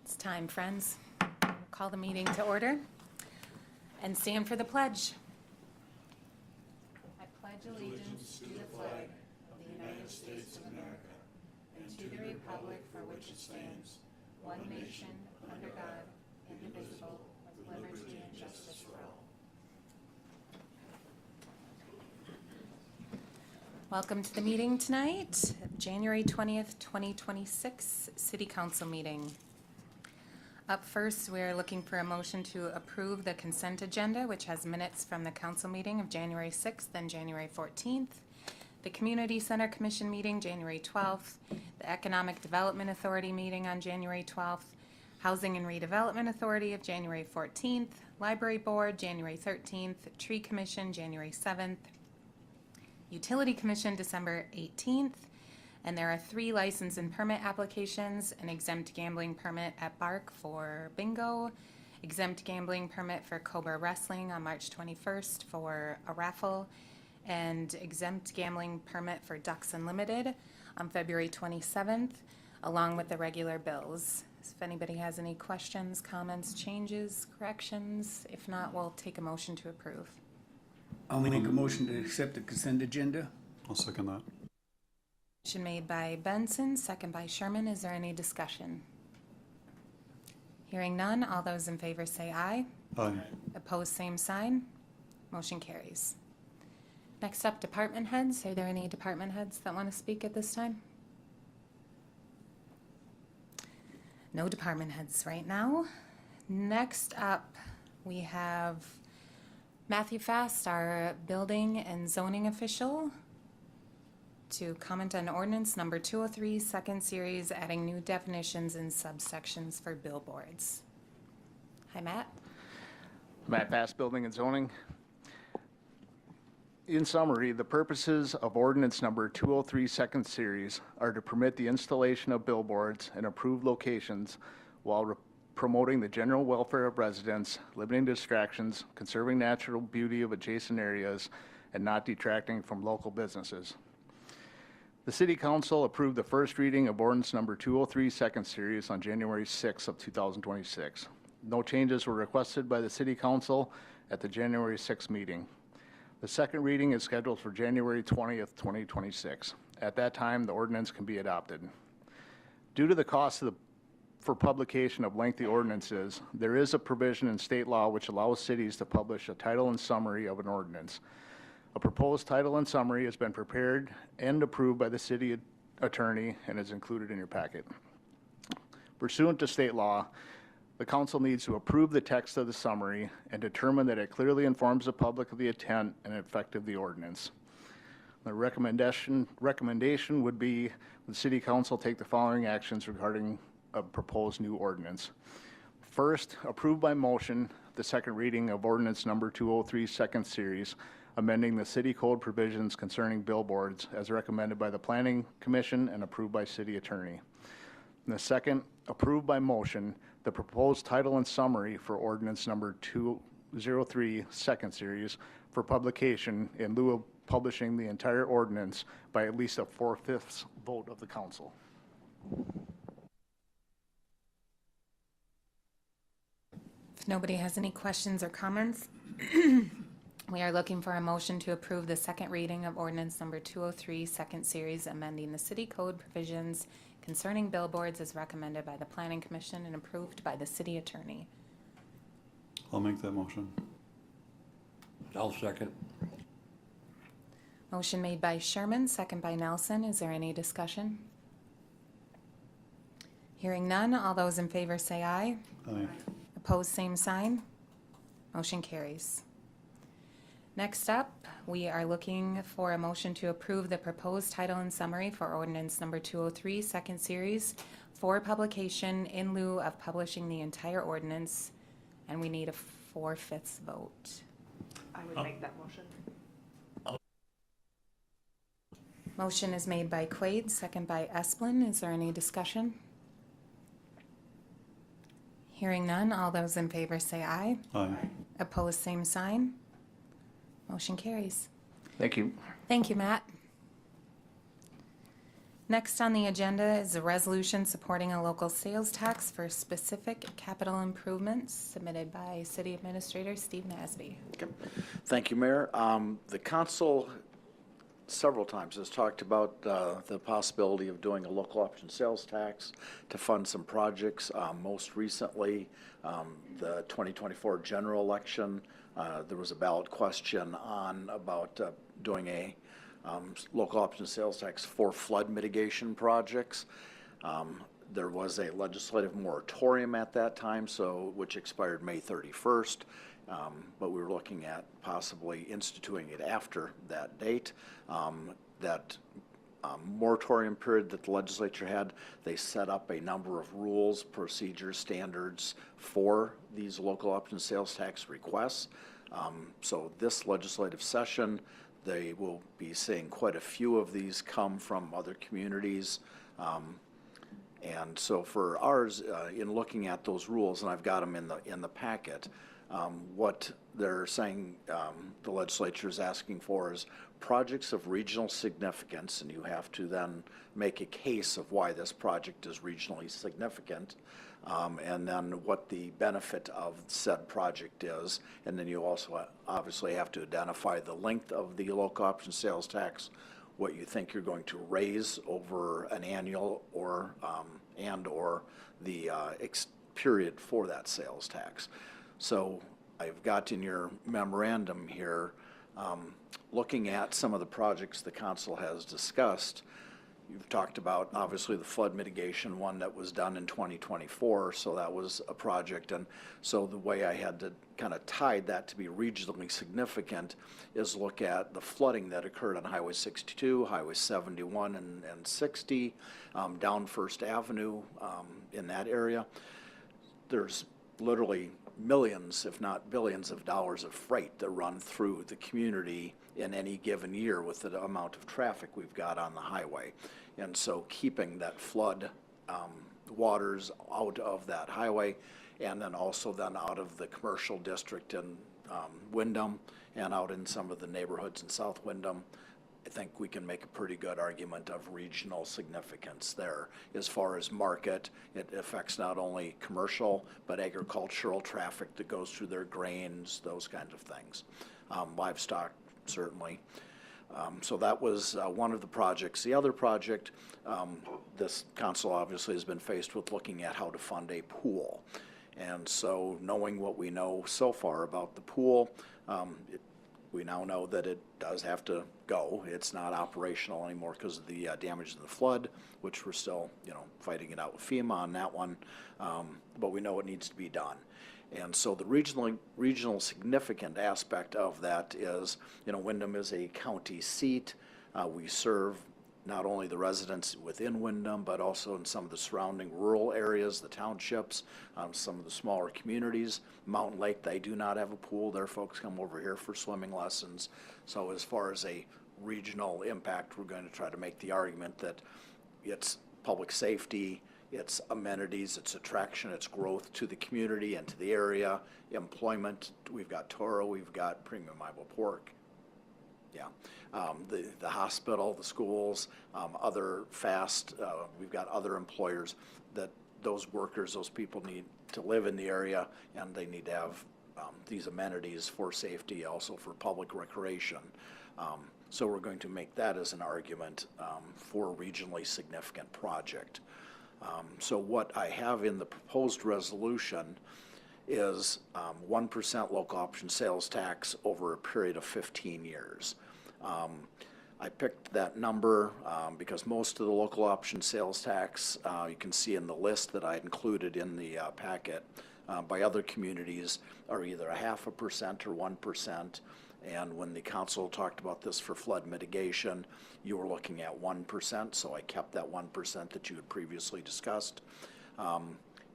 It's time, friends. We'll call the meeting to order and stand for the pledge. I pledge allegiance to the flag of the United States of America and to the republic for which it stands, one nation, under God, indivisible, with liberty and justice for all. Welcome to the meeting tonight, January 20th, 2026 City Council meeting. Up first, we're looking for a motion to approve the consent agenda, which has minutes from the council meeting of January 6th and January 14th, the Community Center Commission meeting January 12th, the Economic Development Authority meeting on January 12th, Housing and Redevelopment Authority of January 14th, Library Board January 13th, Tree Commission January 7th, Utility Commission December 18th, and there are 3 license and permit applications: an exempt gambling permit at Bark for bingo, exempt gambling permit for Cobra Wrestling on March 21st for a raffle, and exempt gambling permit for Ducks Unlimited on February 27th, along with the regular bills. If anybody has any questions, comments, changes, corrections, if not, we'll take a motion to approve. I'll make a motion to accept the consent agenda. I'll second that. Motion made by Benson, second by Sherman. Is there any discussion? Hearing none, all those in favor say aye. Aye. Opposed, same sign. Motion carries. Next up, department heads. Are there any department heads that want to speak at this time? No department heads right now. Next up, we have Matthew Fast, our building and zoning official, to comment on ordinance number 203, second series, adding new definitions and subsections for billboards. Hi, Matt. Matt Fast, Building and Zoning. In summary, the purposes of ordinance number 203, second series, are to permit the installation of billboards in approved locations while promoting the general welfare of residents, limiting distractions, conserving natural beauty of adjacent areas, and not detracting from local businesses. The City Council approved the first reading of ordinance number 203, second series on January 6th of 2026. No changes were requested by the City Council at the January 6th meeting. The second reading is scheduled for January 20th, 2026. At that time, the ordinance can be adopted. Due to the cost for publication of lengthy ordinances, there is a provision in state law which allows cities to publish a title and summary of an ordinance. A proposed title and summary has been prepared and approved by the city attorney and is included in your packet. Pursuant to state law, the council needs to approve the text of the summary and determine that it clearly informs the public of the intent and effect of the ordinance. The recommendation would be the city council take the following actions regarding a proposed new ordinance. First, approve by motion the second reading of ordinance number 203, second series, amending the city code provisions concerning billboards as recommended by the Planning Commission and approved by city attorney. And the second, approve by motion the proposed title and summary for ordinance number 203, second series, for publication in lieu of publishing the entire ordinance by at least a 4/5 vote of the council. If nobody has any questions or comments, we are looking for a motion to approve the second reading of ordinance number 203, second series, amending the city code provisions concerning billboards as recommended by the Planning Commission and approved by the city attorney. I'll make that motion. I'll second. Motion made by Sherman, second by Nelson. Is there any discussion? Hearing none, all those in favor say aye. Aye. Opposed, same sign. Motion carries. Next up, we are looking for a motion to approve the proposed title and summary for ordinance number 203, second series, for publication in lieu of publishing the entire ordinance, and we need a 4/5 vote. I would make that motion. Motion is made by Quaid, second by Esplin. Is there any discussion? Hearing none, all those in favor say aye. Aye. Opposed, same sign. Motion carries. Thank you. Thank you, Matt. Next on the agenda is a resolution supporting a local sales tax for specific capital improvements submitted by City Administrator Steve Nasby. Okay. Thank you, Mayor. The council several times has talked about the possibility of doing a local option sales tax to fund some projects. Most recently, the 2024 general election, there was a ballot question on about doing a local option sales tax for flood mitigation projects. There was a legislative moratorium at that time, which expired May 31st, but we were looking at possibly instituting it after that date. That moratorium period that the legislature had, they set up a number of rules, procedures, standards for these local option sales tax requests. So this legislative session, they will be seeing quite a few of these come from other communities. And so for ours, in looking at those rules, and I've got them in the packet, what they're saying the legislature is asking for is projects of regional significance, and you have to then make a case of why this project is regionally significant, and then what the benefit of said project is. And then you also obviously have to identify the length of the local option sales tax, what you think you're going to raise over an annual or and/or the period for that sales tax. So I've got in your memorandum here, looking at some of the projects the council has discussed. You've talked about, obviously, the flood mitigation one that was done in 2024, so that was a project. And so the way I had to kind of tie that to be regionally significant is look at the flooding that occurred on Highway 62, Highway 71 and 60, down First Avenue in that area. There's literally millions, if not billions of dollars of freight that run through the community in any given year with the amount of traffic we've got on the highway. And so keeping that flood waters out of that highway, and then also then out of the commercial district in Windom and out in some of the neighborhoods in South Windom, I think we can make a pretty good argument of regional significance there. As far as market, it affects not only commercial, but agricultural traffic that goes through their grains, those kinds of things. Livestock, certainly. So that was one of the projects. The other project, this council obviously has been faced with looking at how to fund a pool. And so knowing what we know so far about the pool, we now know that it does have to go. It's not operational anymore because of the damage of the flood, which we're still, fighting it out with FEMA on that one. But we know it needs to be done. And so the regional significant aspect of that is, Windom is a county seat. We serve not only the residents within Windom, but also in some of the surrounding rural areas, the townships, some of the smaller communities. Mountain Lake, they do not have a pool. Their folks come over here for swimming lessons. So as far as a regional impact, we're going to try to make the argument that it's public safety, it's amenities, it's attraction, it's growth to the community and to the area, employment. We've got Toro, we've got Premium Iowa Pork. Yeah, the hospital, the schools, other we've got other employers that those workers, those people need to live in the area, and they need to have these amenities for safety, also for public recreation. So we're going to make that as an argument for a regionally significant project. So what I have in the proposed resolution is 1% local option sales tax over a period of 15 years. I picked that number because most of the local option sales tax, you can see in the list that I included in the packet, by other communities are either 0.5% or 1%. And when the council talked about this for flood mitigation, you were looking at 1%, so I kept that 1% that you had previously discussed.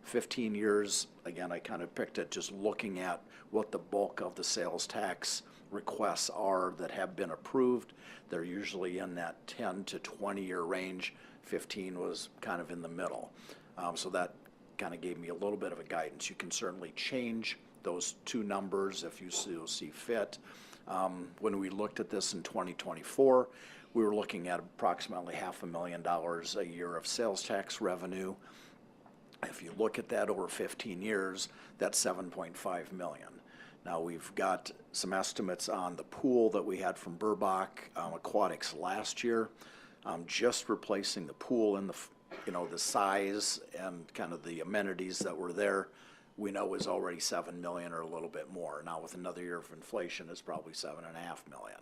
15 years, again, I kind of picked it just looking at what the bulk of the sales tax requests are that have been approved. They're usually in that 10 to 20 year range. 15 was kind of in the middle. So that kind of gave me a little bit of a guidance. You can certainly change those two numbers if you see fit. When we looked at this in 2024, we were looking at approximately $500,000 a year of sales tax revenue. If you look at that over 15 years, that's $7.5 million. Now, we've got some estimates on the pool that we had from Burbach Aquatics last year. Just replacing the pool and the size and kind of the amenities that were there, we know is already 7 million or a little bit more. Now, with another year of inflation, it's probably 7.5 million.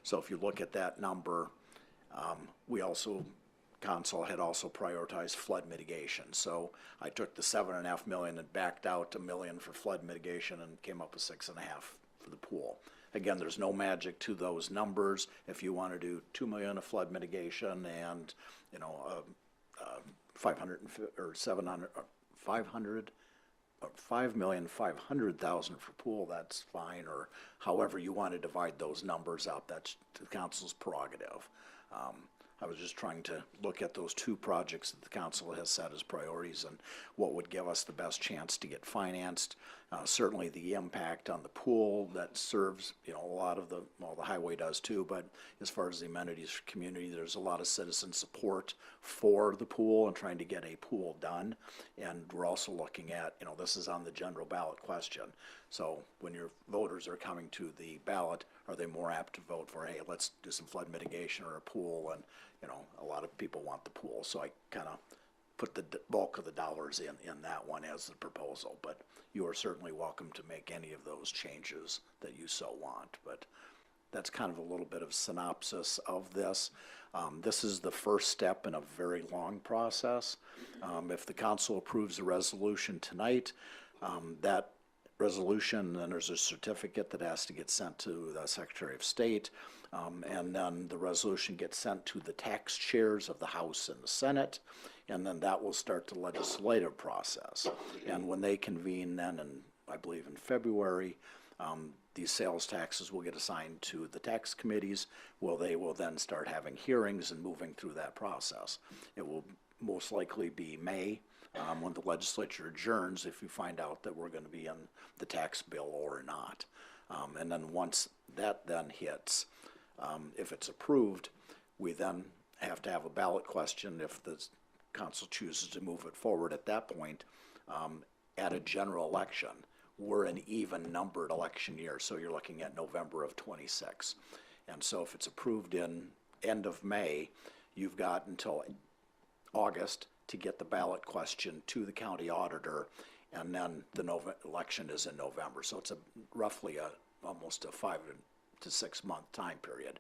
So if you look at that number, Council had also prioritized flood mitigation. So I took the 7.5 million and backed out $1 million for flood mitigation and came up with 6.5 for the pool. Again, there's no magic to those numbers. If you want to do 2 million of flood mitigation and, 5,500,000 for pool, that's fine, or however you want to divide those numbers out, that's the council's prerogative. I was just trying to look at those two projects that the council has set as priorities and what would give us the best chance to get financed. Certainly the impact on the pool that serves, a lot of the highway does too, but as far as the amenities for community, there's a lot of citizen support for the pool and trying to get a pool done. And we're also looking at, this is on the general ballot question. So when your voters are coming to the ballot, are they more apt to vote for, hey, let's do some flood mitigation or a pool? And, a lot of people want the pool. So I kind of put the bulk of the dollars in that one as the proposal. But you are certainly welcome to make any of those changes that you so want. But that's kind of a little bit of synopsis of this. This is the first step in a very long process. If the council approves the resolution tonight, that resolution, then there's a certificate that has to get sent to the Secretary of State, and then the resolution gets sent to the tax chairs of the House and the Senate, and then that will start the legislative process. And when they convene then, I believe in February, these sales taxes will get assigned to the tax committees. They will then start having hearings and moving through that process. It will most likely be May, when the legislature adjourns, if you find out that we're going to be in the tax bill or not. And then once that then hits, if it's approved, we then have to have a ballot question if the council chooses to move it forward at that point at a general election. We're an even numbered election year, so you're looking at November of 26. And so if it's approved in end of May, you've got until August to get the ballot question to the county auditor, and then the election is in November. So it's roughly almost a 5 to 6 month time period.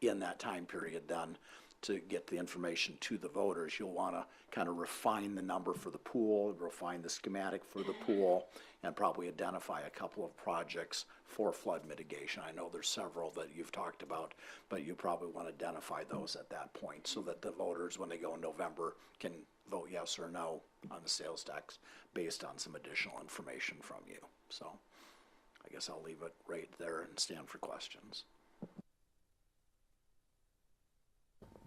In that time period then, to get the information to the voters, you'll want to kind of refine the number for the pool, refine the schematic for the pool, and probably identify a couple of projects for flood mitigation. I know there's several that you've talked about, but you probably want to identify those at that point so that the voters, when they go in November, can vote yes or no on the sales tax based on some additional information from you. So I guess I'll leave it right there and stand for questions.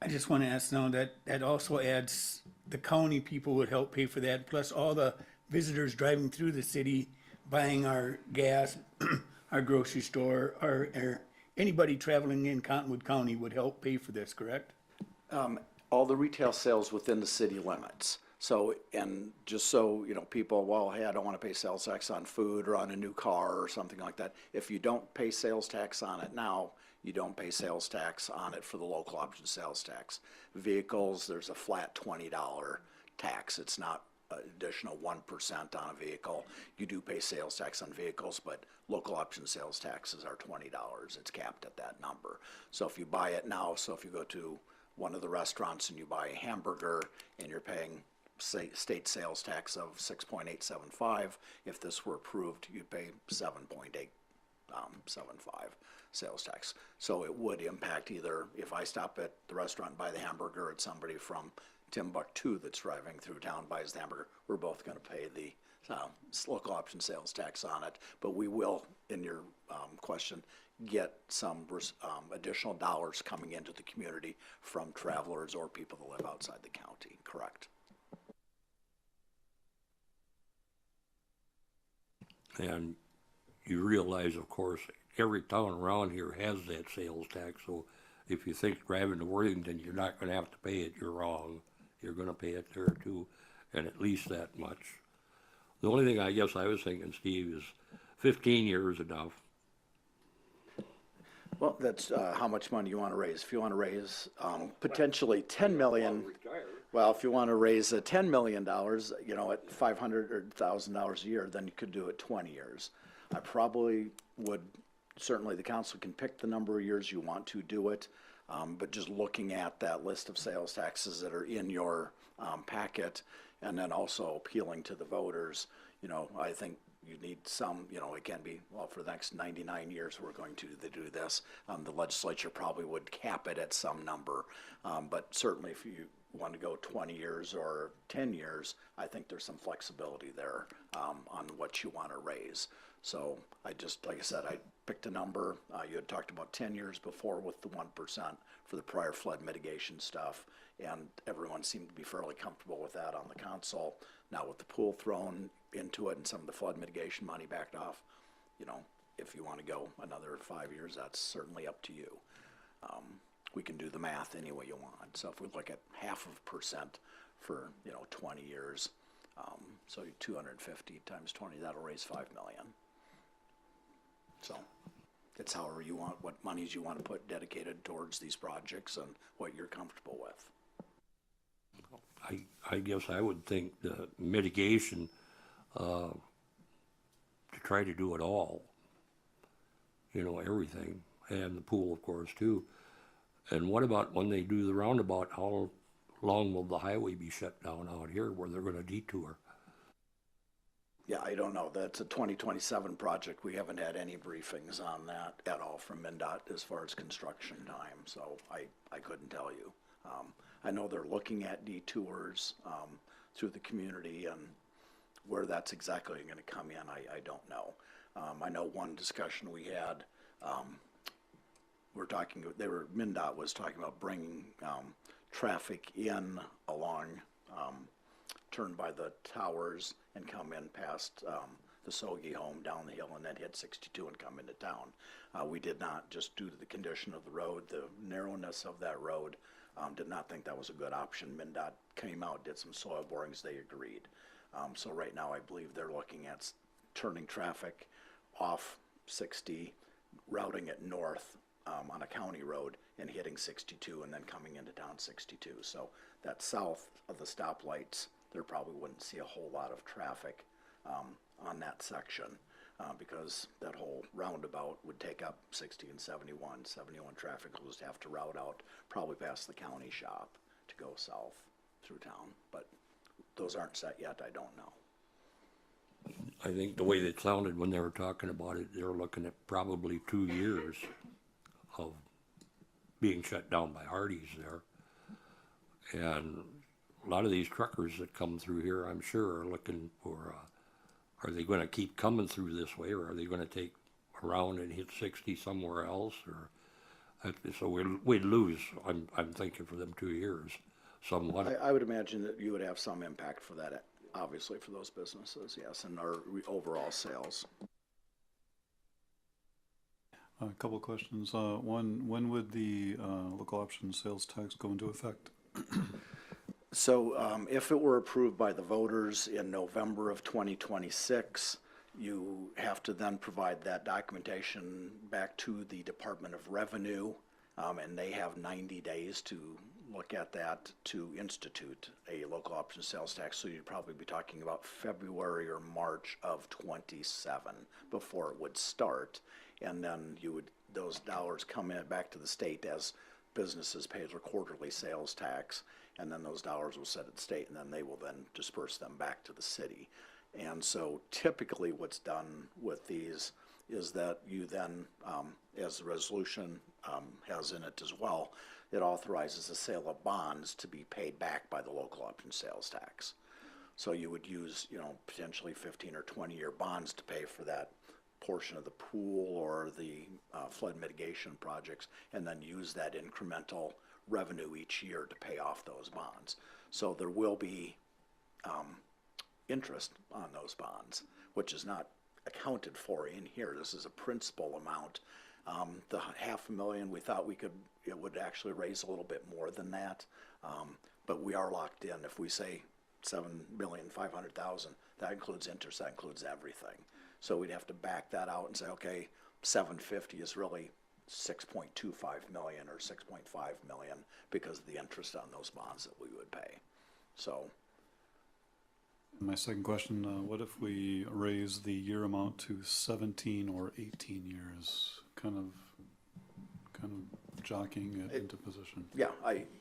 I just want to ask now that also adds, the county people would help pay for that, plus all the visitors driving through the city, buying our gas, our grocery store, or anybody traveling in Cottonwood County would help pay for this, correct? All the retail sales within the city limits. So, and just so, people, well, hey, I don't want to pay sales tax on food or on a new car or something like that. If you don't pay sales tax on it now, you don't pay sales tax on it for the local option sales tax. Vehicles, there's a flat $20 tax. It's not an additional 1% on a vehicle. You do pay sales tax on vehicles, but local option sales taxes are $20. It's capped at that number. So if you buy it now, so if you go to one of the restaurants and you buy a hamburger and you're paying state sales tax of 6.875, if this were approved, you'd pay 7.875 sales tax. So it would impact either, if I stop at the restaurant and buy the hamburger, it's somebody from Timbuktu that's driving through town, buys the hamburger, we're both going to pay the local option sales tax on it. But we will, in your question, get some additional dollars coming into the community from travelers or people that live outside the county, correct? And you realize, of course, every town around here has that sales tax, so if you think driving to Worthington, you're not gonna have to pay it, you're wrong. You're gonna pay it there too, and at least that much. The only thing I guess I was thinking, Steve, is 15 years enough. Well, that's how much money you want to raise. If you want to raise potentially 10 million, well, if you want to raise $10 million, you know, at $500 or $1,000 a year, then you could do it 20 years. I probably would, certainly the council can pick the number of years you want to do it, but just looking at that list of sales taxes that are in your packet, and then also appealing to the voters, you know, I think you need some, you know, it can be, well, for the next 99 years, we're going to do this. The legislature probably would cap it at some number. But certainly if you want to go 20 years or 10 years, I think there's some flexibility there on what you want to raise. So I just, like I said, I picked a number. You had talked about 10 years before with the 1% for the prior flood mitigation stuff. And everyone seemed to be fairly comfortable with that on the council. Now with the pool thrown into it and some of the flood mitigation money backed off, you know, if you want to go another 5 years, that's certainly up to you. We can do the math any way you want. So if we look at 0.5% for, you know, 20 years, so 250 times 20, that'll raise 5 million. So it's however you want, what monies you want to put dedicated towards these projects and what you're comfortable with. I guess I would think the mitigation, to try to do it all, you know, everything, and the pool, of course, too. And what about when they do the roundabout, how long will the highway be shut down out here where they're gonna detour? Yeah, I don't know. That's a 2027 project. We haven't had any briefings on that at all from MnDOT as far as construction time, so I couldn't tell you. I know they're looking at detours through the community, and where that's exactly going to come in, I don't know. I know one discussion we had, MnDOT was talking about bringing traffic in along, turn by the towers and come in past the Sogi home down the hill and then hit 62 and come into town. We did not, just due to the condition of the road, the narrowness of that road, did not think that was a good option. MnDOT came out, did some soil borings, they agreed. So right now I believe they're looking at turning traffic off 60, routing it north on a county road and hitting 62 and then coming into town 62. So that south of the stoplights, there probably wouldn't see a whole lot of traffic on that section because that whole roundabout would take up 60 and 71. 71 traffic will just have to route out probably past the county shop to go south through town. But those aren't set yet, I don't know. I think the way they sounded when they were talking about it, they were looking at probably 2 years of being shut down by Hardee's there. And a lot of these truckers that come through here, I'm sure, are looking for, are they going to keep coming through this way, or are they going to take around and hit 60 somewhere else? Or so we'd lose, I'm thinking, for them 2 years, somewhat. I would imagine that you would have some impact for that, obviously, for those businesses, yes, and our overall sales. A couple of questions. One, when would the local option sales tax go into effect? So if it were approved by the voters in November of 2026, you have to then provide that documentation back to the Department of Revenue, and they have 90 days to look at that to institute a local option sales tax. So you'd probably be talking about February or March of 27 before it would start. And then those dollars come in back to the state as businesses pay their quarterly sales tax, and then those dollars will sit at the state, and then they will then disperse them back to the city. And so typically what's done with these is that you then, as the resolution has in it as well, it authorizes the sale of bonds to be paid back by the local option sales tax. So you would use, potentially 15 or 20-year bonds to pay for that portion of the pool or the flood mitigation projects, and then use that incremental revenue each year to pay off those bonds. So there will be interest on those bonds, which is not accounted for in here. This is a principal amount. The $500,000, we thought it would actually raise a little bit more than that. But we are locked in. If we say 7,500,000, that includes interest, that includes everything. So we'd have to back that out and say, okay, 750 is really 6.25 million or 6.5 million because of the interest on those bonds that we would pay. So My second question, what if we raise the year amount to 17 or 18 years? Kind of jockeying it into position. yeah,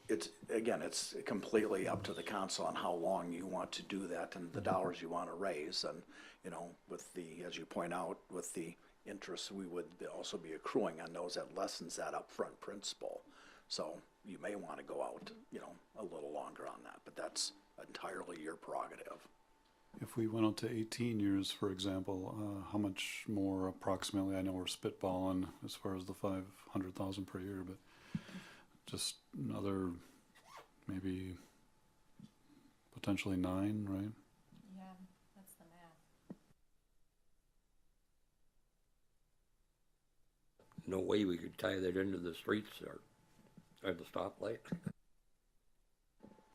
it's completely up to the council on how long you want to do that and the dollars you want to raise. And, you know, with the, as you point out, with the interest, we would also be accruing on those. That lessens that upfront principal. So you may want to go out, you know, a little longer on that, but that's entirely your prerogative. If we went out to 18 years, for example, how much more approximately, I know we're spitballing as far as the 500,000 per year, but just another, maybe potentially 9, right? Yeah, that's the math. No way we could tie that into the streets or the stoplight.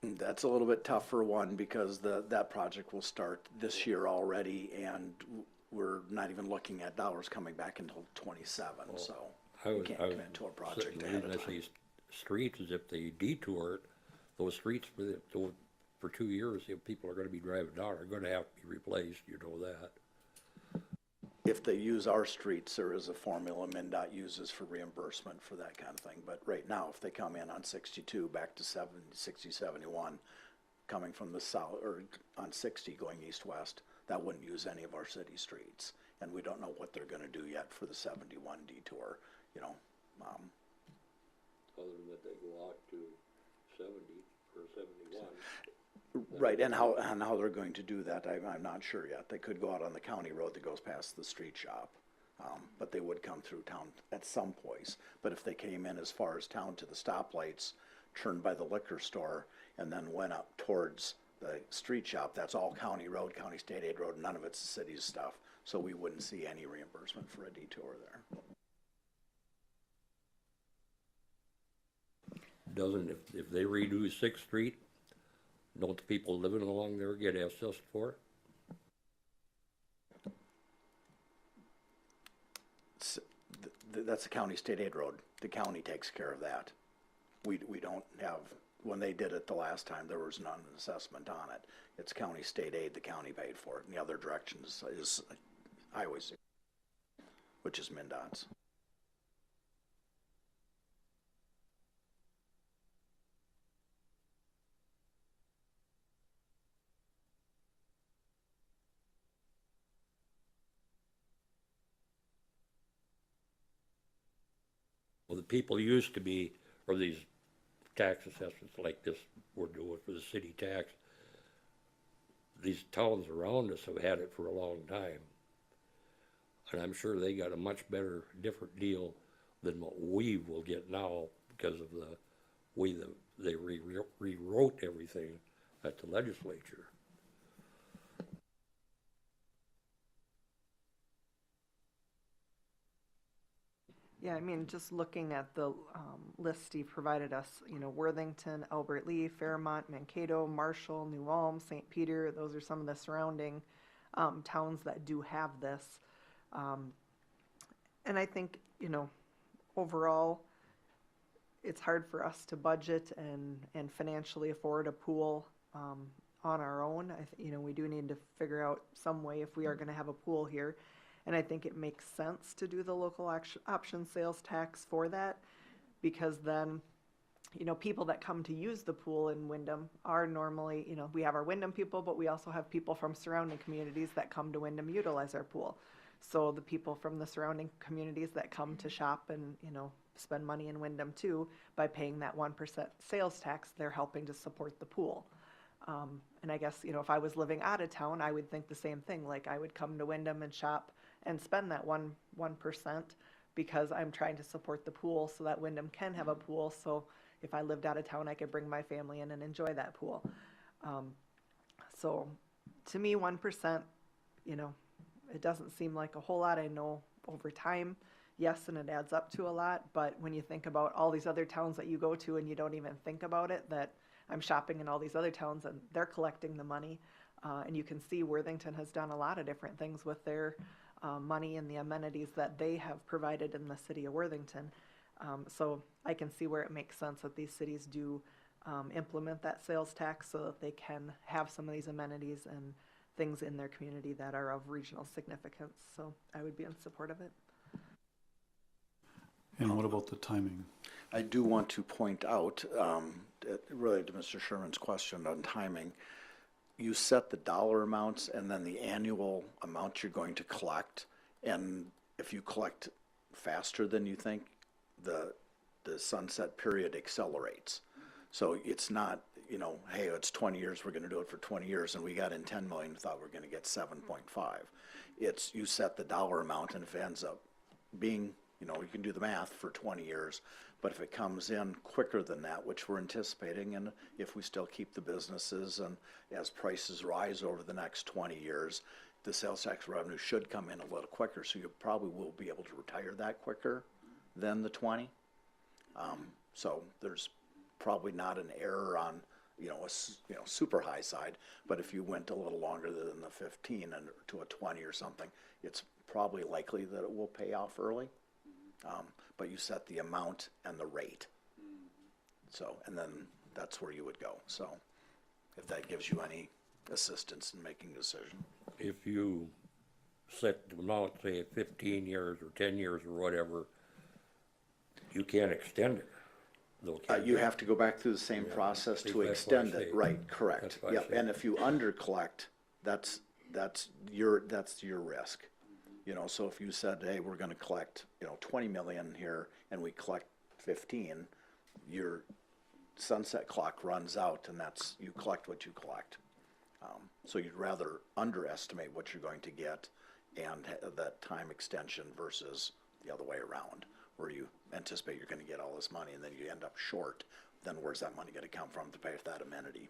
That's a little bit tough for one because that project will start this year already, and we're not even looking at dollars coming back until 27. So we can't commit to a project The ahead reason of I time. say streets is if they detour it, those streets for 2 years, if people are going to be driving down, are going to have to be replaced. You know that. If they use our streets, there is a formula MnDOT uses for reimbursement for that kind of thing. But right now, if they come in on 62 back to 60, 71, coming from the south, or on 60 going east-west, that wouldn't use any of our city streets. And we don't know what they're going to do yet for the 71 detour, you know. Other than that, they go out to 70 or 71. Right, and how they're going to do that, I'm not sure yet. They could go out on the county road that goes past the street shop, but they would come through town at some place. But if they came in as far as town to the stoplights, turned by the liquor store, and then went up towards the street shop, that's all county road, county state aid road, none of it's the city's stuff. So we wouldn't see any reimbursement for a detour there. Doesn't, if they redo 6th Street, don't the people living along there get assessed for it? That's a county state aid road. The county takes care of that. We don't have, when they did it the last time, there was none assessment on it. It's county state aid, the county paid for it, and the other direction is highways, which is MnDOT's. Well, the people used to be, or these tax assessments like this we're doing for the city tax, these towns around us have had it for a long time. And I'm sure they got a much better, different deal than what we will get now because of the way that they rewrote everything at the legislature. Yeah, I mean, just looking at the list Steve provided us, you know, Worthington, Albert Lee, Fairmont, Mankato, Marshall, New Ulm, St. Peter, those are some of the surrounding towns that do have this. And I think, you know, overall, it's hard for us to budget and financially afford a pool on our own. You know, we do need to figure out some way if we are going to have a pool here. And I think it makes sense to do the local option sales tax for that, because then, you know, people that come to use the pool in Windom are normally, you know, we have our Windom people, but we also have people from surrounding communities that come to Windom utilize our pool. So the people from the surrounding communities that come to shop and, you know, spend money in Windom too, by paying that 1% sales tax, they're helping to support the pool. And I guess, you know, if I was living out of town, I would think the same thing. Like, I would come to Windom and shop and spend that 1% because I'm trying to support the pool so that Windom can have a pool. So if I lived out of town, I could bring my family in and enjoy that pool. So to me, 1%, you know, It doesn't seem like a whole lot. I know over time, yes, and it adds up to a lot, but when you think about all these other towns that you go to and you don't even think about it, that I'm shopping in all these other towns and they're collecting the money. And you can see Worthington has done a lot of different things with their money and the amenities that they have provided in the city of Worthington. So I can see where it makes sense that these cities do implement that sales tax so that they can have some of these amenities and things in their community that are of regional significance. So I would be in support of it. And what about the timing? I do want to point out, related to Mr. Sherman's question on timing, you set the dollar amounts and then the annual amount you're going to collect. And if you collect faster than you think, the sunset period accelerates. So it's not, you know, hey, it's 20 years, we're gonna do it for 20 years, and we got in 10 million, thought we we're gonna get 7.5. It's, you set the dollar amount, and if it ends up being, you know, you can do the math for 20 years, but if it comes in quicker than that, which we're anticipating, and if we still keep the businesses and as prices rise over the next 20 years, the sales tax revenue should come in a little quicker, so you probably will be able to retire that quicker than the 20. So there's probably not an error on, you know, super high side, but if you went a little longer than the 15 and to a 20 or something, it's probably likely that it will pay off early. But you set the amount and the rate. So, and then that's where you would go. So if that gives you any assistance in making a decision. If you set the amount, say at 15 years or 10 years or whatever, you can't extend it. Though, can You have to go back through the same process to extend it, right, correct. That's what I Yep, say. and if you under collect, that's your risk. You know, so if you said, hey, we're gonna collect, you know, 20 million here and we collect 15, your sunset clock runs out and that's, you collect what you collect. So you'd rather underestimate what you're going to get and that time extension versus the other way around, where you anticipate you're gonna get all this money and then you end up short, then where's that money gonna come from to pay for that amenity?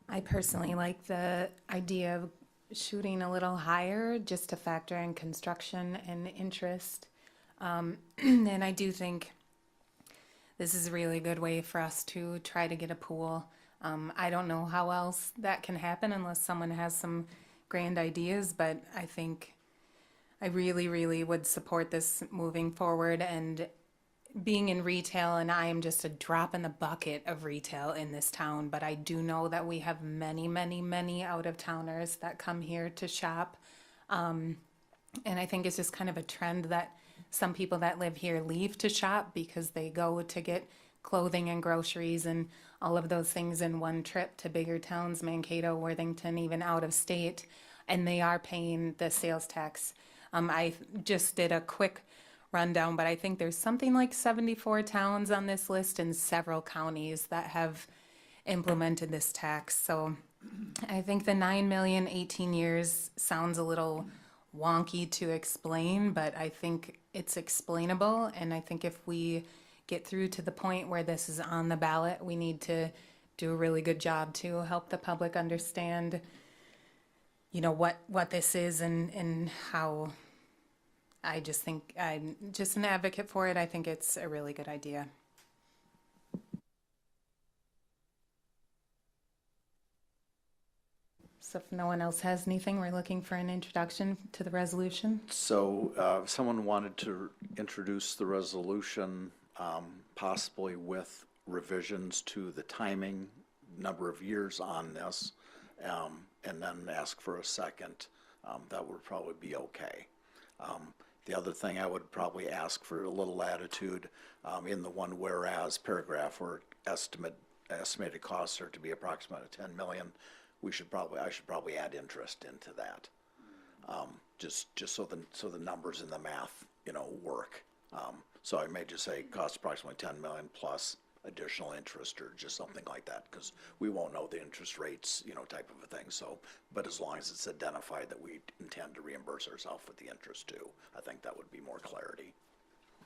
I personally like the idea of shooting a little higher just to factor in construction and interest. And I do think this is a really good way for us to try to get a pool. I don't know how else that can happen unless someone has some grand ideas, but I think I really, really would support this moving forward. And being in retail, and I am just a drop in the bucket of retail in this town, but I do know that we have many, many, many out-of-towners that come here to shop. And I think it's just kind of a trend that some people that live here leave to shop because they go to get clothing and groceries and all of those things in one trip to bigger towns, Mankato, Worthington, even out of state, and they are paying the sales tax. I just did a quick rundown, but I think there's something like 74 towns on this list in several counties that have implemented this tax. So I think the 9 million, 18 years sounds a little wonky to explain, but I think it's explainable. And I think if we get through to the point where this is on the ballot, we need to do a really good job to help the public understand, you know, what this is and how. I just think I'm just an advocate for it. I think it's a really good idea. So if no one else has anything, we're looking for an introduction to the resolution. So if someone wanted to introduce the resolution, possibly with revisions to the timing, number of years on this, and then ask for a second, that would probably be okay. The other thing I would probably ask for a little latitude in the one whereas paragraph where estimated costs are to be approximately 10 million. I should probably add interest into that. Just so the numbers in the math, you know, work. So I may just say cost approximately 10 million plus additional interest or just something like that, because we won't know the interest rates, you know, type of a thing. So, but as long as it's identified that we intend to reimburse ourselves with the interest too, I think that would be more clarity.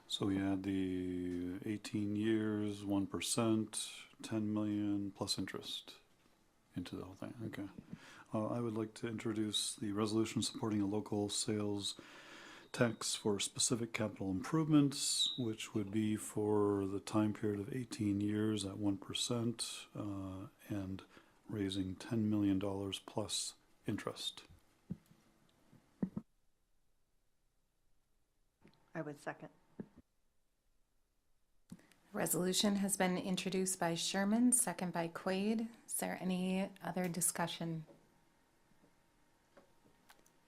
So we add the 18 years, 1%, 10 million plus interest into the whole thing. Okay. I would like to introduce the resolution supporting a local sales tax for specific capital improvements, which would be for the time period of 18 years at 1%, and raising $10 million plus interest. I would second. Resolution has been introduced by Sherman, second by Quaid. Is there any other discussion?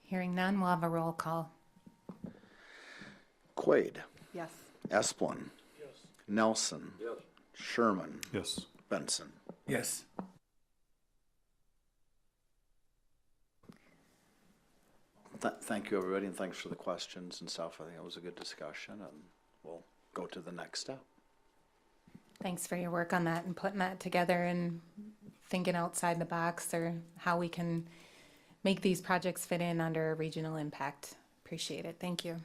Hearing none, we'll have a roll call. Quaid, Yes. Esplin. Nelson. Sherman. Yes. Benson. Yes. Thank you, everybody, and thanks for the questions and stuff. I think it was a good discussion, and we'll go to the next step. Thanks for your work on that and putting that together and thinking outside the box or how we can make these projects fit in under a regional impact. Appreciate it. Thank you.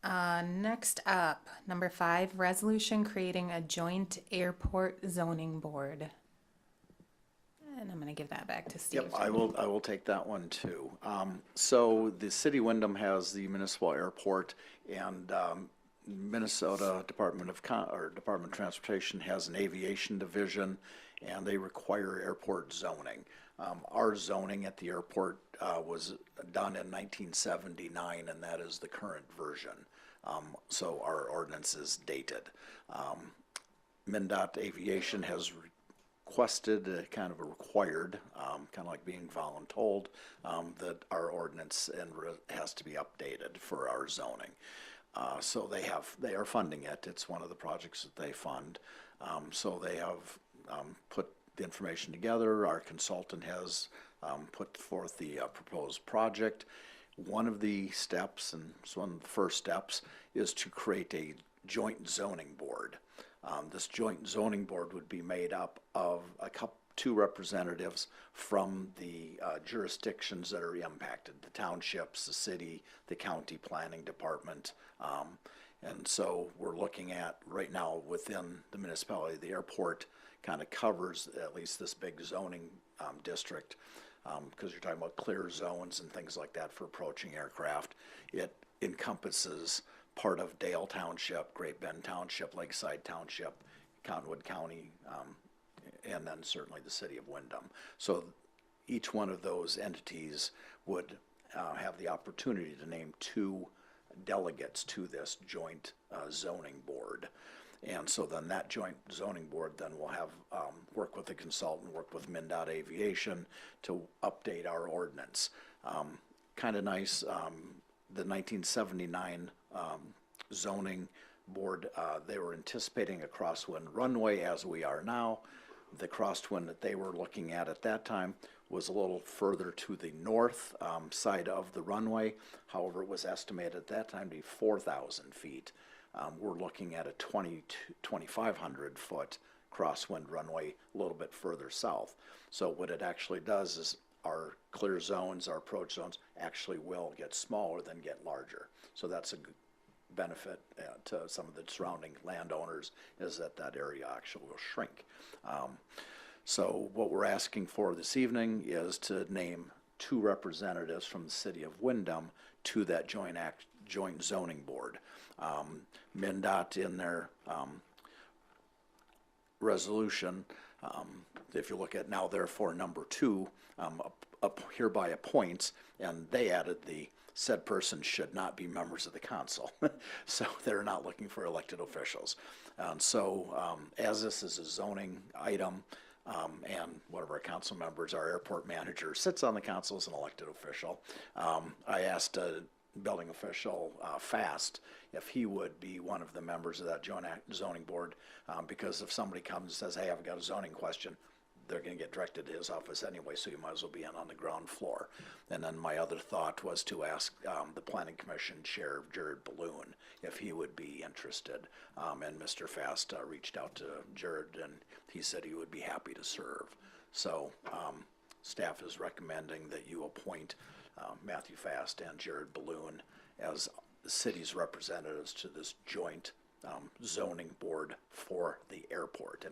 Next up, number 5, resolution creating a joint airport zoning board. And I'm going to give that back to Steve. Yep, I will take that one too. So the city of Windom has the municipal airport, and Minnesota Department of Transportation has an aviation division, and they require airport zoning. Our zoning at the airport was done in 1979, and that is the current version. So our ordinance is dated. MnDOT Aviation has requested, kind of a required, kind of like being voluntold, that our ordinance has to be updated for our zoning. So they are funding it. It's one of the projects that they fund. So they have put the information together. Our consultant has put forth the proposed project. One of the steps, and it's one of the first steps, is to create a joint zoning board. This joint zoning board would be made up of two representatives from the jurisdictions that are impacted, the townships, the city, the county planning department. And so we're looking at right now within the municipality, the airport kind of covers at least this big zoning district, because you're talking about clear zones and things like that for approaching aircraft. It encompasses part of Dale Township, Great Bend Township, Lakeside Township, Cottonwood County, and then certainly the city of Windom. So each one of those entities would have the opportunity to name 2 delegates to this joint zoning board. And so then that joint zoning board then will have, work with the consultant, work with MnDOT Aviation to update our ordinance. Kind of nice, the 1979 zoning board, they were anticipating a crosswind runway as we are now. The crosswind that they were looking at that time was a little further to the north side of the runway. However, it was estimated at that time to be 4,000 feet. We're looking at a 2,500 foot crosswind runway a little bit further south. So what it actually does is our clear zones, our approach zones actually will get smaller than get larger. So that's a benefit to some of the surrounding landowners, is that area actually will shrink. So what we're asking for this evening is to name 2 representatives from the city of Windom to that joint zoning board. MnDOT in their resolution, if you look at now therefore number 2, hereby appoints, and they added the said person should not be members of the council. So they're not looking for elected officials. So as this is a zoning item, and one of our council members, our airport manager, sits on the council as an elected official, I asked building official Fast if he would be one of the members of that joint zoning board, because if somebody comes and says, hey, I've got a zoning question, they're going to get directed to his office anyway, so you might as well be in on the ground floor. And then my other thought was to ask the Planning Commission Chair, Jared Balloon, if he would be interested. And Mr. Fast reached out to Jared, and he said he would be happy to serve. So staff is recommending that you appoint Matthew Fast and Jared Balloon as the city's representatives to this joint zoning board for the airport.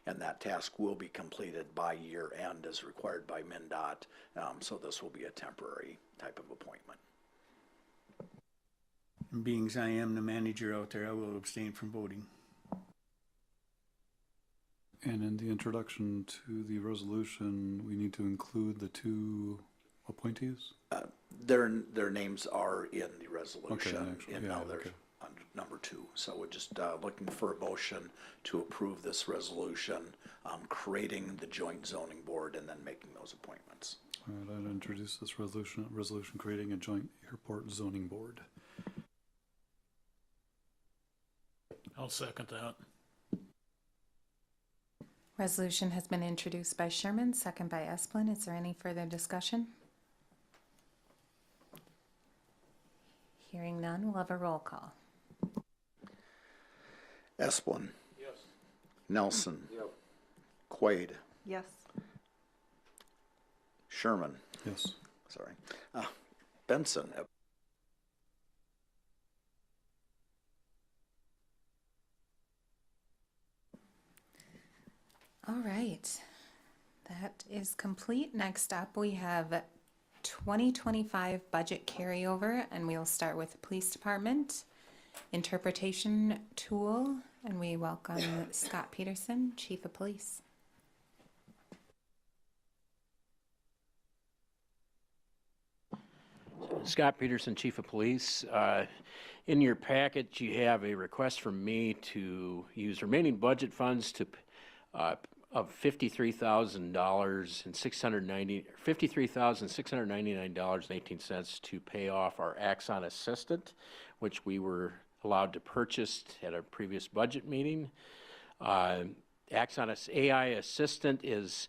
And that task will be completed by year end as required by MnDOT. So this will be a temporary type of appointment. And being as I am the manager out there, I will abstain from voting. And in the introduction to the resolution, we need to include the two appointees? Their names are in the resolution. Okay, actually, yeah, They're okay. on number 2. So we're just looking for a motion to approve this resolution, creating the joint zoning board and then making those appointments. All right, I'd introduce this resolution creating a joint airport zoning board. I'll second that. Resolution has been introduced by Sherman, second by Esplin. Is there any further discussion? Hearing none, we'll have a roll call. Esplin. Yes. Nelson. Quaid. Yes. Sherman. Yes. Sorry. Benson. All right, that is complete. Next up, we have 2025 budget carryover, and we'll start with the police department interpretation tool, and we welcome Scott Peterson, Chief of Police. Scott Peterson, Chief of Police. In your packet, you have a request from me to use remaining budget funds to of $53,000 and $53,699.18 to pay off our Axon Assistant, which we were allowed to purchase at a previous budget meeting. Axon AI Assistant is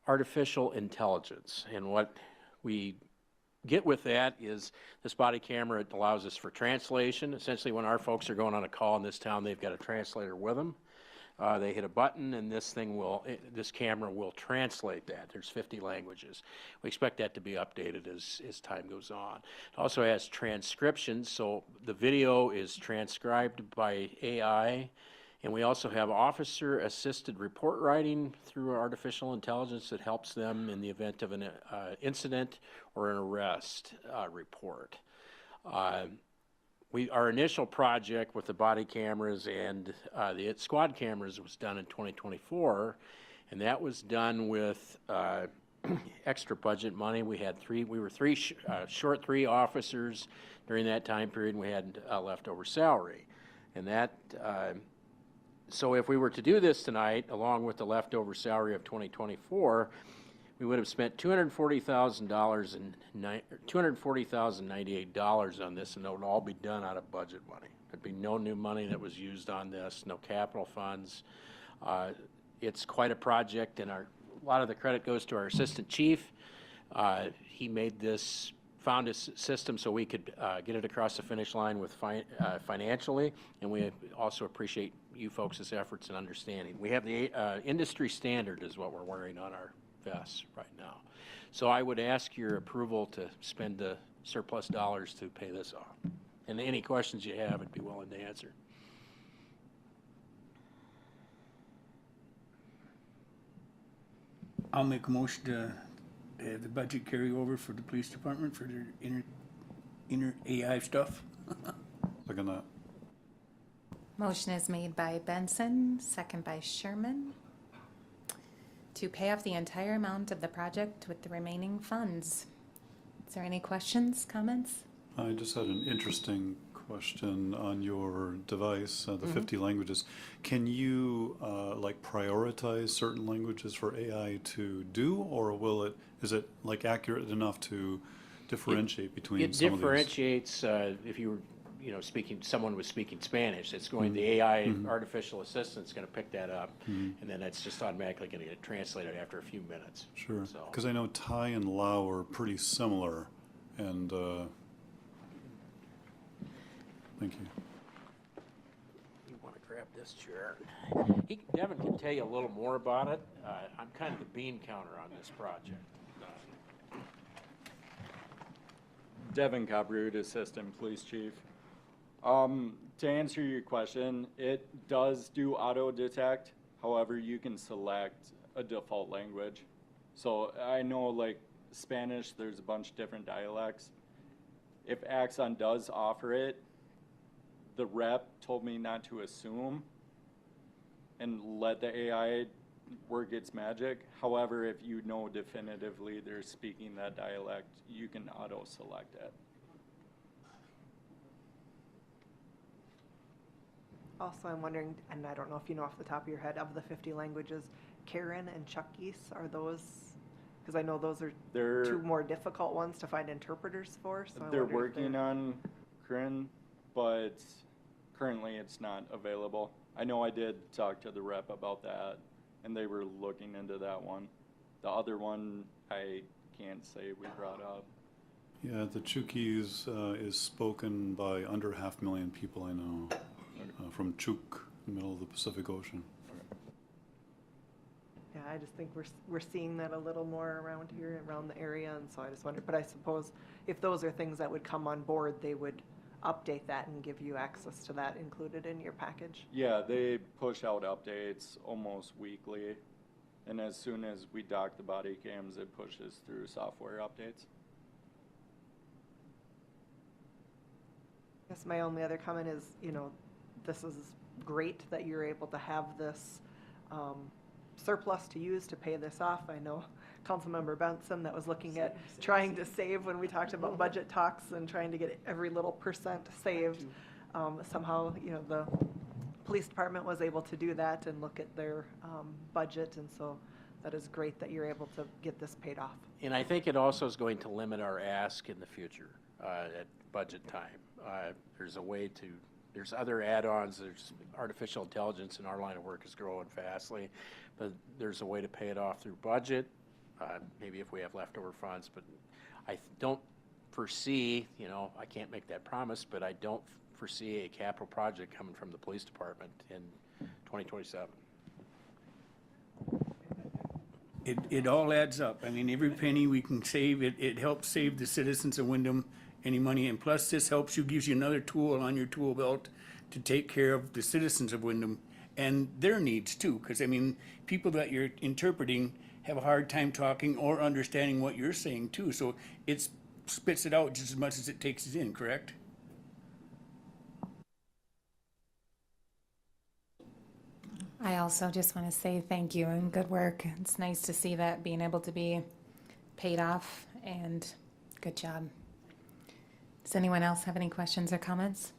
artificial intelligence, and what we get with that is this body camera. It allows us for translation. Essentially, when our folks are going on a call in this town, they've got a translator with them. They hit a button, and this camera will translate that. There's 50 languages. We expect that to be updated as time goes on. It also has transcriptions, so the video is transcribed by AI, and we also have officer-assisted report writing through artificial intelligence that helps them in the event of an incident or an arrest report. Our initial project with the body cameras and the squad cameras was done in 2024, and that was done with extra budget money. We were short 3 officers during that time period, and we had leftover salary. And that, so if we were to do this tonight, along with the leftover salary of 2024, we would have spent $240,098 on this, and it would all be done out of budget money. There'd be no new money that was used on this, no capital funds. It's quite a project, and a lot of the credit goes to our assistant chief. He made this, found a system so we could get it across the finish line with financially, and we also appreciate you folks' efforts and understanding. We have the industry standard is what we're wearing on our vests right now. So I would ask your approval to spend the surplus dollars to pay this off. And any questions you have, I'd be willing to answer. I'll make a motion to have the budget carry over for the police department for their inner AI stuff. Second that. Motion is made by Benson, second by Sherman, to pay off the entire amount of the project with the remaining funds. Is there any questions, comments? I just had an interesting question on your device, the 50 languages. Can you like prioritize certain languages for AI to do, or is it like accurate enough to differentiate between It some of these? differentiates if you were, someone was speaking Spanish, it's going, the AI artificial assistant's going to pick that up, and then it's just automatically going to get translated after a few minutes. Sure, So- because I know Thai and Lao are pretty similar, and thank you. You want to grab this chair? Devin can tell you a little more about it. I'm kind of the bean counter on this project. Devin Cabrud, Assistant Police Chief. To answer your question, it does do auto detect. However, you can select a default language. So I know like Spanish, there's a bunch of different dialects. If Axon does offer it, the rep told me not to assume and let the AI work its magic. However, if you know definitively they're speaking that dialect, you can auto select it. Also, I'm wondering, and I don't know if you know off the top of your head, of the 50 languages, Karen and Chuckies, are those, because I know those are They're two more difficult ones to find interpreters for, so I they're wonder if working on Corinne, but currently it's not available. I know I did talk to the rep about that, and they were looking into that one. The other one, I can't say we brought up. Yeah, the Chukis is spoken by under 500,000 people I know, from Chuk, middle of the Pacific Ocean. Yeah, I just think we're seeing that a little more around here, around the area, and so I just wonder, but I suppose if those are things that would come on board, they would update that and give you access to that included in your package. Yeah, they push out updates almost weekly, and as soon as we dock the body cams, it pushes through software updates. I guess my only other comment is, this is great that you're able to have this surplus to use to pay this off. I know Councilmember Benson that was looking at trying to save when we talked about budget talks and trying to get every little percent saved. Somehow, the police department was able to do that and look at their budget, and so that is great that you're able to get this paid off. And I think it also is going to limit our ask in the future at budget time. There's other add-ons, there's artificial intelligence in our line of work is growing fastly, but there's a way to pay it off through budget, maybe if we have leftover funds, but I don't foresee, I can't make that promise, but I don't foresee a capital project coming from the police department in 2027. It all adds up. I mean, every penny we can save, it helps save the citizens of Windom any money. And plus, this helps you, gives you another tool on your tool belt to take care of the citizens of Windom and their needs too. Because, I mean, people that you're interpreting have a hard time talking or understanding what you're saying too. So it spits it out just as much as it takes it in, correct? I also just want to say thank you and good work. It's nice to see that being able to be paid off, and good job. Does anyone else have any questions or comments?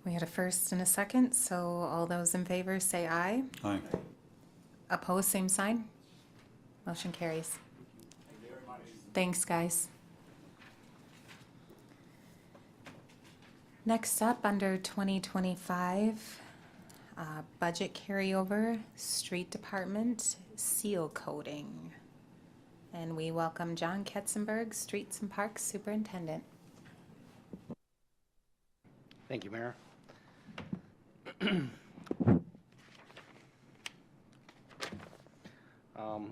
We had a first and a second, so all those in favor say aye. Aye. Opposed, same sign. Motion carries. Thanks, guys. Next up, under 2025, budget carryover, street department, seal coating. And we welcome John Ketzenberg, Streets and Parks Superintendent. Thank you, Mayor.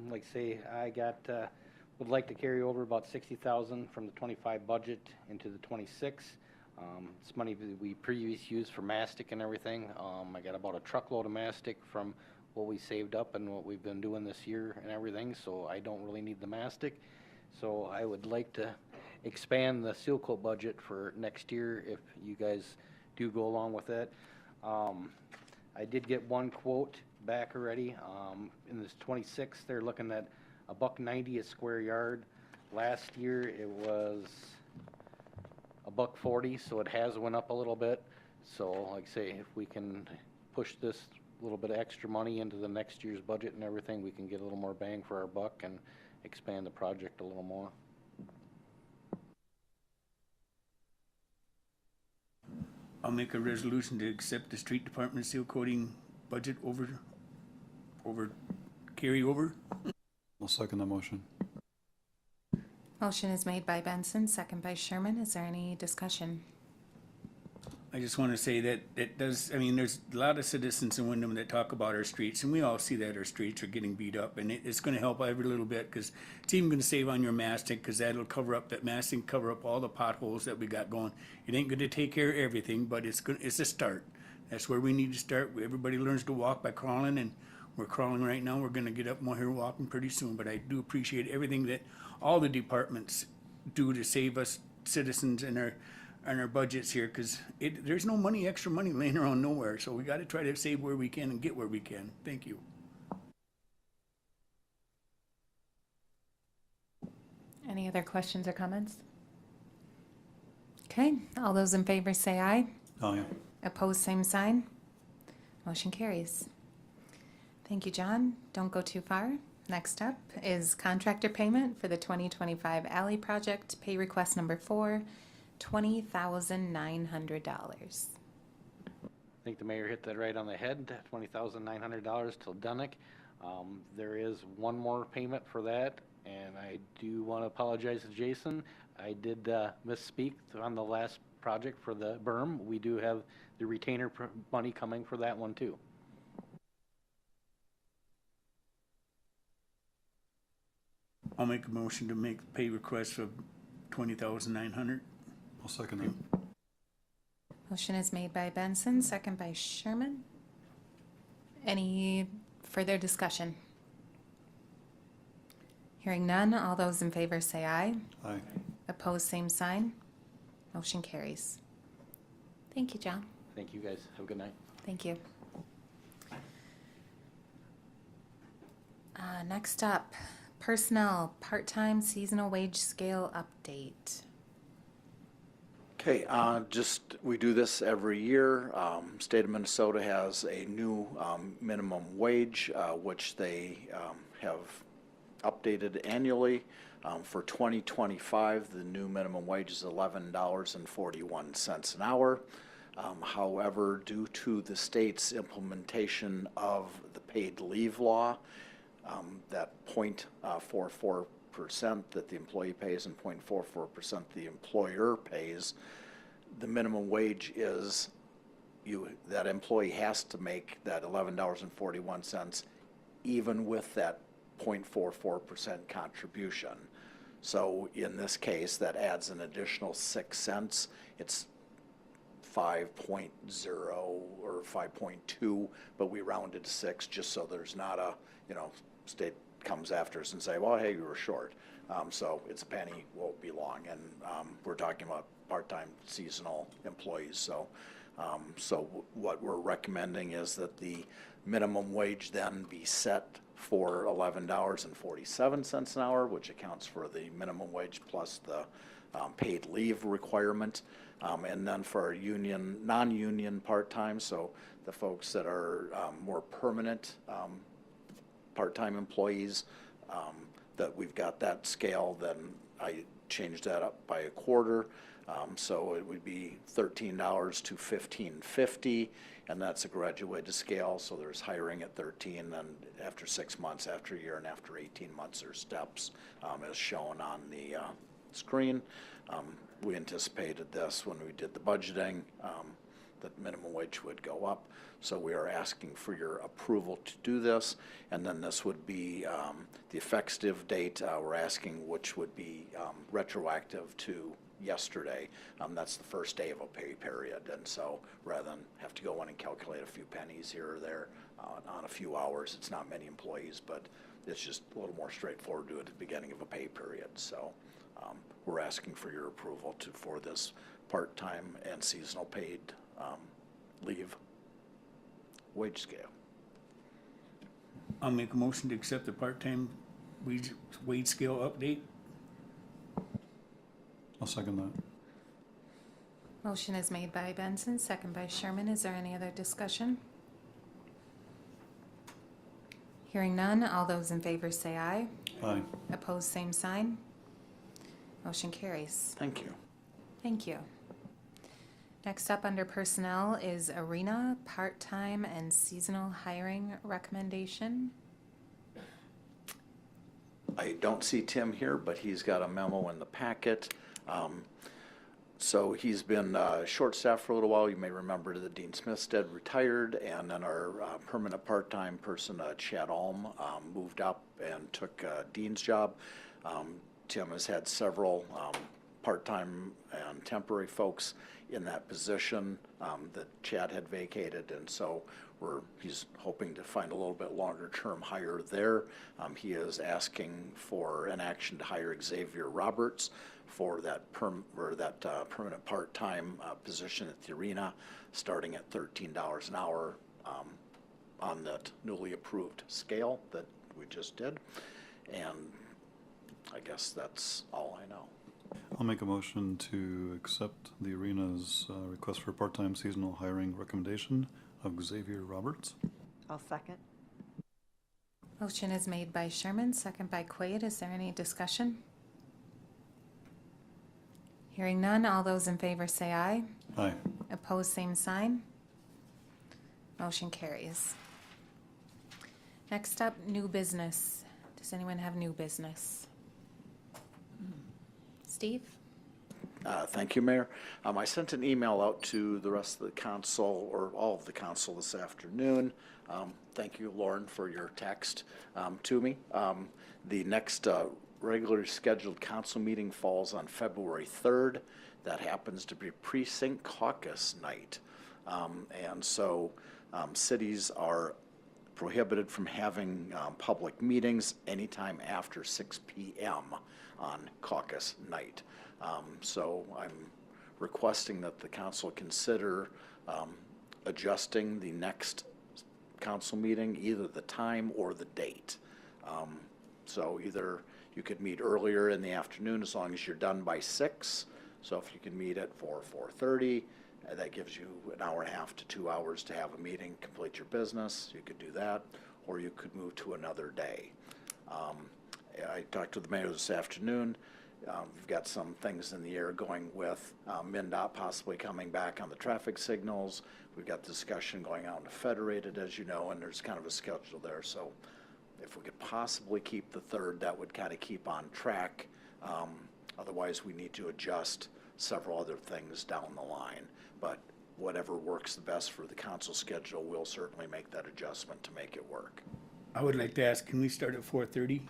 Like I say, would like to carry over about 60,000 from the 25 budget into the 26. It's money that we previously used for mastic and everything. I got about a truckload of mastic from what we saved up and what we've been doing this year and everything, so I don't really need the mastic. So I would like to expand the seal coat budget for next year if you guys do go along with it. I did get one quote back already. In this 26, they're looking at $1.90 a square yard. Last year it was $1.40, so it has went up a little bit. So like I say, if we can push this little bit of extra money into the next year's budget and everything, we can get a little more bang for our buck and expand the project a little more. I'll make a resolution to accept the street department seal coating budget over carryover. I'll second the motion. Motion is made by Benson, second by Sherman. Is there any discussion? I just want to say that it does, I mean, there's a lot of citizens in Windom that talk about our streets, and we all see that our streets are getting beat up, and it's gonna help every little bit, because it's even gonna save on your mastic, because that'll cover up, that mastic cover up all the potholes that we got going. It ain't gonna take care of everything, but it's a start. That's where we need to start. Everybody learns to walk by crawling, and we're crawling right now. We're gonna get up more here walking pretty soon, but I do appreciate everything that all the departments do to save us citizens and our budgets here, because there's no money, extra money laying around nowhere, so we gotta try to save where we can and get where we can. Thank you. Any other questions or comments? Okay, all those in favor say aye. Aye. Opposed, same sign. Motion carries. Thank you, John. Don't go too far. Next up is contractor payment for the 2025 alley project, pay request number 4, $20,900. I think the mayor hit that right on the head, $20,900 till Dunick. There is one more payment for that, and I do want to apologize to Jason. I did misspeak on the last project for the berm. We do have the retainer money coming for that one too. I'll make a motion to make pay request of $20,900. I'll second that. Motion is made by Benson, second by Sherman. Any further discussion? Hearing none, all those in favor say aye. Aye. Opposed, same sign. Motion carries. Thank you, John. Thank you guys. Have a good night. Thank you. Next up, personnel, part-time seasonal wage scale update. Okay, we do this every year. State of Minnesota has a new minimum wage, which they have updated annually. For 2025, the new minimum wage is $11.41 an hour. However, due to the state's implementation of the paid leave law, that 0.44% that the employee pays and 0.44% the employer pays, the minimum wage is that employee has to make that $11.41 even with that 0.44% contribution. So in this case, that adds an additional 6 cents. It's 5.0 or 5.2, but we rounded to 6 just so there's not a, state comes after us and say, well, hey, you were short. So it's a penny, won't be long. And we're talking about part-time seasonal employees. So what we're recommending is that the minimum wage then be set for $11.47 an hour, which accounts for the minimum wage plus the paid leave requirement. And then for our non-union part-time, so the folks that are more permanent part-time employees, that we've got that scale, then I changed that up by a quarter. So it would be $13 to $15.50, and that's a graduated scale. So there's hiring at 13, then after 6 months, after a year, and after 18 months, there's steps as shown on the screen. We anticipated this when we did the budgeting, that minimum wage would go up. So we are asking for your approval to do this, and then this would be the effective date. We're asking which would be retroactive to yesterday. That's the first day of a pay period, and so rather than have to go in and calculate a few pennies here or there on a few hours, it's not many employees, but it's just a little more straightforward to do it at the beginning of a pay period. So we're asking for your approval for this part-time and seasonal paid leave wage scale. I'll make a motion to accept the part-time wage scale update. I'll second that. Motion is made by Benson, second by Sherman. Is there any other discussion? Hearing none, all those in favor say aye. Aye. Opposed, same sign. Motion carries. Thank you. Thank you. Next up under personnel is arena, part-time and seasonal hiring recommendation. I don't see Tim here, but he's got a memo in the packet. So he's been short-staffed for a little while. You may remember that Dean Smithstead retired, and then our permanent part-time person, Chad Alm, moved up and took Dean's job. Tim has had several part-time and temporary folks in that position that Chad had vacated, and so he's hoping to find a little bit longer-term hire there. He is asking for an action to hire Xavier Roberts for that permanent part-time position at the arena, starting at $13 an hour on that newly approved scale that we just did. And I guess that's all I know. I'll make a motion to accept the arena's request for part-time seasonal hiring recommendation of Xavier Roberts. I'll second. Motion is made by Sherman, second by Quaid. Is there any discussion? Hearing none, all those in favor say aye. Aye. Opposed, same sign. Motion carries. Next up, new business. Does anyone have new business? Steve? Thank you, Mayor. I sent an email out to the rest of the council, or all of the council this afternoon. Thank you, Lauren, for your text to me. The next regularly scheduled council meeting falls on February 3rd. That happens to be precinct caucus night. And so cities are prohibited from having public meetings anytime after 6 p.m. on caucus night. So I'm requesting that the council consider adjusting the next council meeting, either the time or the date. So either you could meet earlier in the afternoon as long as you're done by 6. So if you can meet at 4:30, that gives you an hour and a half to 2 hours to have a meeting, complete your business. You could do that, or you could move to another day. I talked to the mayor this afternoon. We've got some things in the air going with MnDOT possibly coming back on the traffic signals. We've got discussion going on to Federated, as you know, and there's kind of a schedule there. So if we could possibly keep the 3rd, that would kind of keep on track. Otherwise, we need to adjust several other things down the line. But whatever works the best for the council schedule, we'll certainly make that adjustment to make it work. I would like to ask, can we start at 4:30?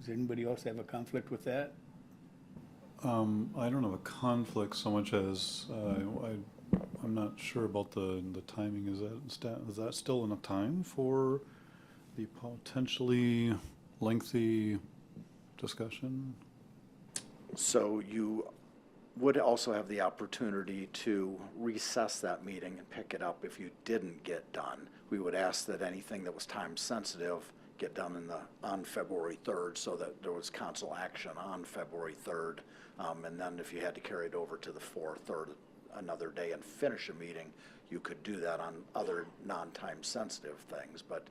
Does anybody else have a conflict with that? I don't have a conflict so much as I'm not sure about the timing. Is that still enough time for the potentially lengthy discussion? So you would also have the opportunity to recess that meeting and pick it up if you didn't get done. We would ask that anything that was time sensitive get done on February 3rd, so that there was council action on February 3rd. And then if you had to carry it over to the 4th or another day and finish a meeting, you could do that on other non-time sensitive things. But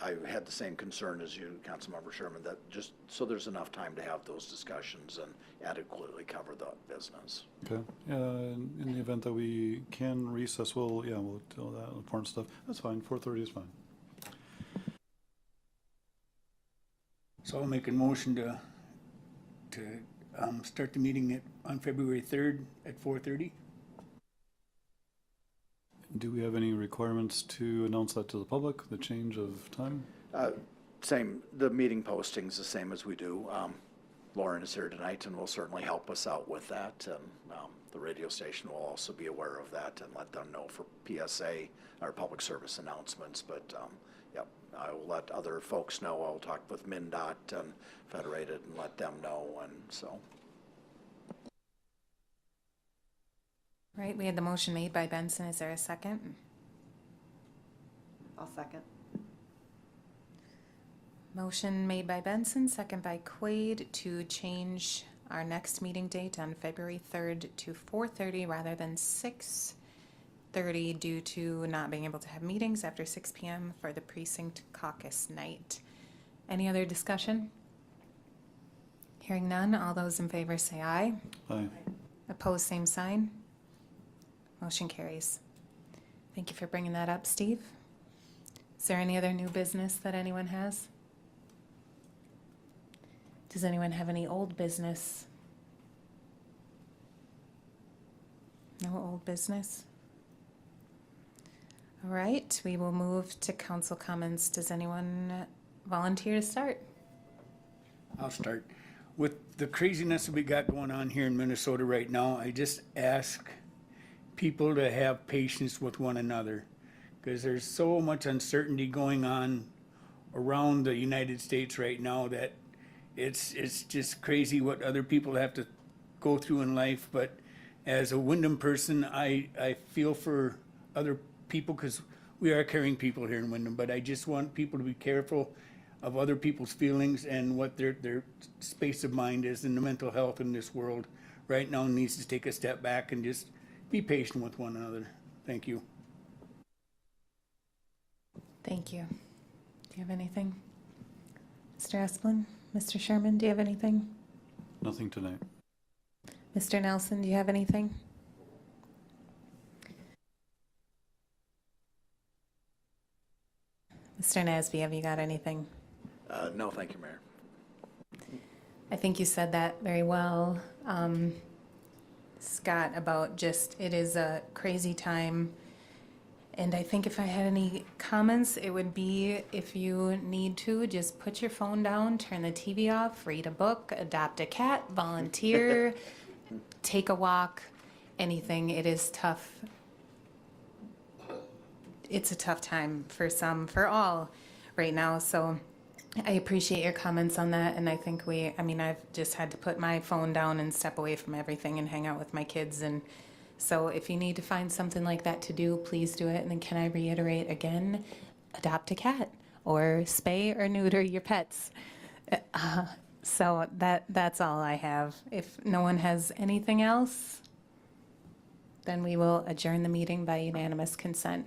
I had the same concern as you, Councilmember Sherman, that just so there's enough time to have those discussions and adequately cover the business. Okay. In the event that we can recess, we'll do that important stuff. That's fine. 4:30 is fine. So I'll make a motion to start the meeting on February 3rd at 4:30. Do we have any requirements to announce that to the public, the change of time? Same, the meeting posting's the same as we do. Lauren is here tonight and will certainly help us out with that. And the radio station will also be aware of that and let them know for PSA, our public service announcements. But yep, I will let other folks know. I'll talk with MnDOT and Federated and let them know. And so. Right, we had the motion made by Benson. Is there a second? I'll second. Motion made by Benson, second by Quaid, to change our next meeting date on February 3rd to 4:30 rather than 6:30 due to not being able to have meetings after 6 p.m. for the precinct caucus night. Any other discussion? Hearing none, all those in favor say aye. Aye. Opposed, same sign. Motion carries. Thank you for bringing that up, Steve. Is there any other new business that anyone has? Does anyone have any old business? No old business? All right, we will move to council comments. Does anyone volunteer to start? I'll start. With the craziness that we got going on here in Minnesota right now, I just ask people to have patience with one another, because there's so much uncertainty going on around the United States right now that it's just crazy what other people have to go through in life. But as a Windom person, I feel for other people, because we are caring people here in Windom, but I just want people to be careful of other people's feelings and what their space of mind is, and the mental health in this world right now needs to take a step back and just be patient with one another. Thank you. Thank you. Do you have anything? Mr. Esplin? Mr. Sherman, do you have anything? Nothing tonight. Mr. Nelson, do you have anything? Mr. Nasby, have you got anything? No, thank you, Mayor. I think you said that very well, Scott, about just, it is a crazy time. And I think if I had any comments, it would be, if you need to, just put your phone down, turn the TV off, read a book, adopt a cat, volunteer, take a walk, anything. It is tough. It's a tough time for some, for all right now. So I appreciate your comments on that. And I think I've just had to put my phone down and step away from everything and hang out with my kids. And so if you need to find something like that to do, please do it. And then can I reiterate again, adopt a cat or spay or neuter your pets. So that's all I have. If no one has anything else, then we will adjourn the meeting by unanimous consent.